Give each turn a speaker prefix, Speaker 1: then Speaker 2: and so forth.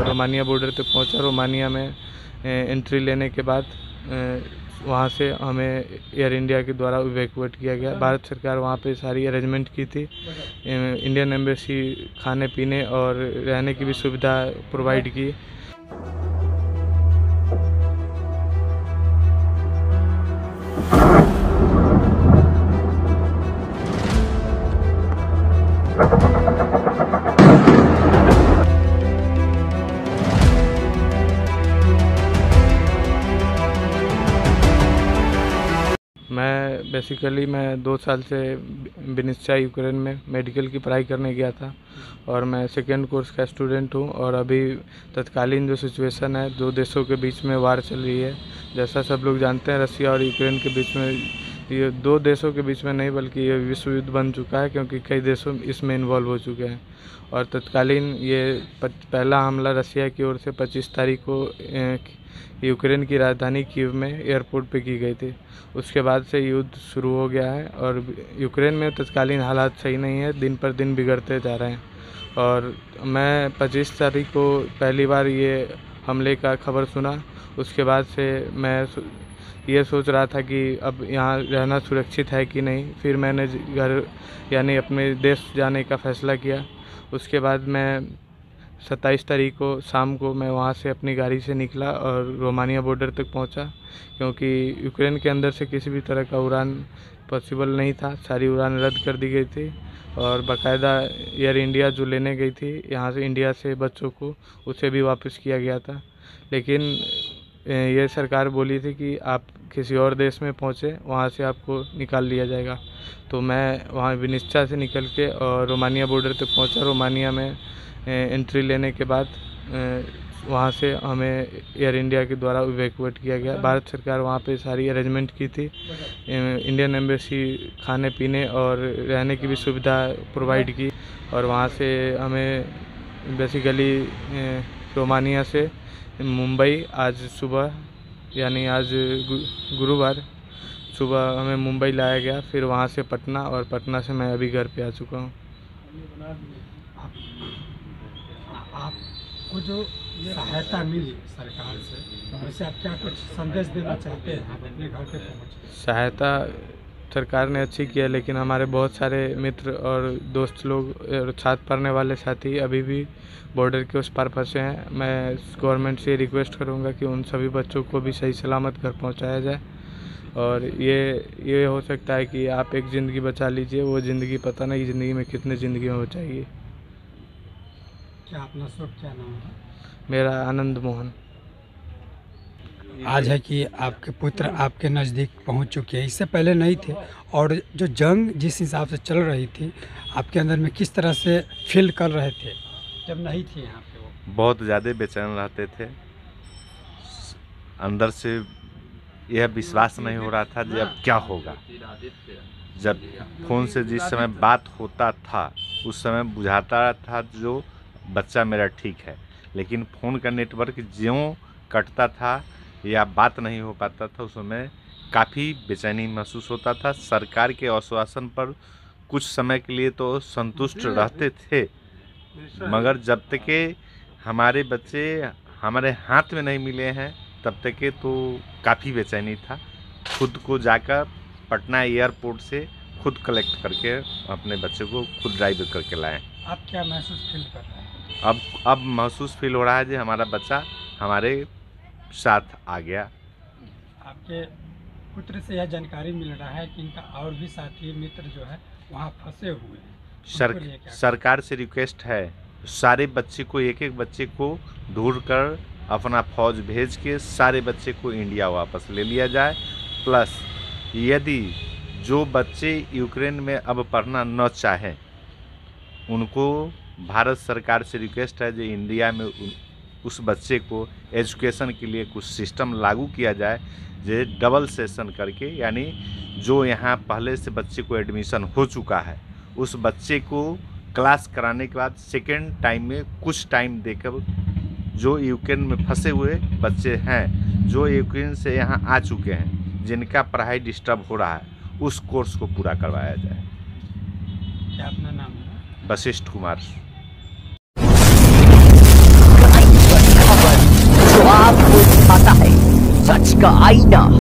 Speaker 1: Romania border तक पहुंचा। Romania में एंट्री लेने के बाद वहां से हमें एयर इंडिया के द्वारा इवैक्यूएट किया गया। भारत सरकार वहां पे सारी अरेंजमेंट की थी। इंडियन एम्बेसी खाने पीने और रहने की भी सुविधा प्रोवाइड की। मैं 2 साल से विनित्सा यूक्रेन में मेडिकल की पढ़ाई करने गया था और मैं सेकेंड कोर्स का स्टूडेंट हूं। और अभी तत्कालीन जो सिचुएशन है, 2 देशों के बीच में वार चल रही है। जैसा सब लोग जानते हैं, रसिया और यूक्रेन के बीच में, ये 2 देशों के बीच में नहीं बल्कि ये विश्व युद्ध बन चुका है, क्योंकि कई देशों इसमें इन्वॉल्व हो चुके हैं। और तत्कालीन ये पहला हमला रसिया की ओर से 25 तारीख को यूक्रेन की राजधानी कीव में एयरपोर्ट पे की गई थी। उसके बाद से युद्ध शुरू हो गया है और यूक्रेन में तत्कालीन हालात सही नहीं है, दिन पर दिन बिगड़ते जा रहे हैं। और मैं 25 तारीख को पहली बार ये हमले का खबर सुना। उसके बाद से मैं ये सोच रहा था कि अब यहाँ रहना सुरक्षित है कि नहीं। फिर मैंने घर यानी अपने देश जाने का फ़ैसला किया। उसके बाद मैं 27 तारीख को शाम को मैं वहाँ से अपनी गाड़ी से निकला और रोमानिया बॉर्डर तक पहुँचा, क्योंकि यूक्रेन के अंदर से किसी भी तरह का उड़ान पॉसिबल नहीं था। सारी उड़ान रद्द कर दी गई थी और बाकायदा एयर इंडिया जो लेने गई थी यहाँ से, इंडिया से बच्चों को, उसे भी वापस किया गया था। लेकिन ये सरकार बोली थी कि आप किसी और देश में पहुँचे, वहाँ से आपको निकाल लिया जाएगा। तो मैं वहाँ विनित्सा से निकल के और रोमानिया बॉर्डर तक पहुँचा। रोमानिया में एंट्री लेने के बाद वहाँ से हमें एयर इंडिया के द्वारा इवैक्यूएट किया गया। भारत सरकार वहाँ पे सारी अरेंजमेंट की थी। इंडियन एम्बेसी खाने पीने और रहने की भी सुविधा प्रोवाइड की। और वहाँ से हमें बेसिकली रोमानिया से मुंबई आज सुबह, यानी आज गुरुवार सुबह हमें मुंबई लाया गया। फिर वहाँ से पटना, और पटना से मैं अभी घर पे आ चुका हूँ।
Speaker 2: आपको जो सहायता मिली सरकार से, वैसे आप क्या कुछ संदेश देना चाहते हैं आप अपने घर पे पहुँचे?
Speaker 1: सहायता सरकार ने अच्छी किया, लेकिन हमारे बहुत सारे मित्र और दोस्त लोग और साथ पढ़ने वाले साथी अभी भी बॉर्डर के उस पार फंसे हैं। मैं गवर्नमेंट से रिक्वेस्ट करूंगा कि उन सभी बच्चों को भी सही सलामत घर पहुंचाया जाए। और ये हो सकता है कि आप एक ज़िंदगी बचा लीजिए, वो ज़िंदगी पता नहीं ज़िंदगी में कितने ज़िंदगी में बचाइए।
Speaker 2: क्या अपना शुभ क्या नाम है?
Speaker 1: मेरा आनंद मोहन।
Speaker 2: आज है कि आपके पुत्र आपके नज़दीक पहुंच चुके हैं, इससे पहले नहीं थे। और जो जंग जिस हिसाब से चल रही थी, आपके अंदर में किस तरह से फील कर रहे थे जब नहीं थे यहाँ पे? वो
Speaker 3: बहुत ज़्यादा बेचैन रहते थे। अंदर से यह विश्वास नहीं हो रहा था कि अब क्या होगा। जब फ़ोन से जिस समय बात होता था, उस समय बुझाता था जो बच्चा मेरा ठीक है, लेकिन फ़ोन का नेटवर्क ज्यों कटता था या बात नहीं हो पाता था, उस समय काफ़ी बेचैनी महसूस होता था। सरकार के आश्वासन पर कुछ समय के लिए तो संतुष्ट रहते थे, मगर जब तक के हमारे बच्चे हमारे हाथ में नहीं मिले हैं, तब तक के तो काफ़ी बेचैनी था। खुद को जाकर पटना एयरपोर्ट से खुद कलेक्ट करके अपने बच्चे को खुद ड्राइव करके लाएं।
Speaker 2: आप क्या महसूस फील कर रहे हैं?
Speaker 3: अब महसूस फील हो रहा है कि हमारा बच्चा हमारे साथ आ गया।
Speaker 2: आपके पुत्र से यह जानकारी मिल रहा है कि इनका और भी साथी मित्र जो है वहाँ फंसे हुए हैं।
Speaker 3: सरकार से रिक्वेस्ट है, सारे बच्चे को, एक एक बच्चे को ढूंढ कर अपना फौज भेज के सारे बच्चे को इंडिया वापस ले लिया जाए। प्लस यदि जो बच्चे यूक्रेन में अब पढ़ना न चाहें, उनको भारत सरकार से रिक्वेस्ट है जो इंडिया में उस बच्चे को एजुकेशन के लिए कुछ सिस्टम लागू किया जाए, जो डबल सेशन करके, यानी जो यहाँ पहले से बच्चे को एडमिशन हो चुका है, उस बच्चे को क्लास कराने के बाद सेकेंड टाइम में कुछ टाइम देकर जो यूक्रेन में फंसे हुए बच्चे हैं, जो यूक्रेन से यहाँ आ चुके हैं, जिनका पढ़ाई डिस्टर्ब हो रहा है, उस कोर्स को पूरा करवाया जाए।
Speaker 2: क्या अपना नाम है?
Speaker 3: वशिष्ठ कुमार।
Speaker 4: जो आपको दिखाता है सच का आईना।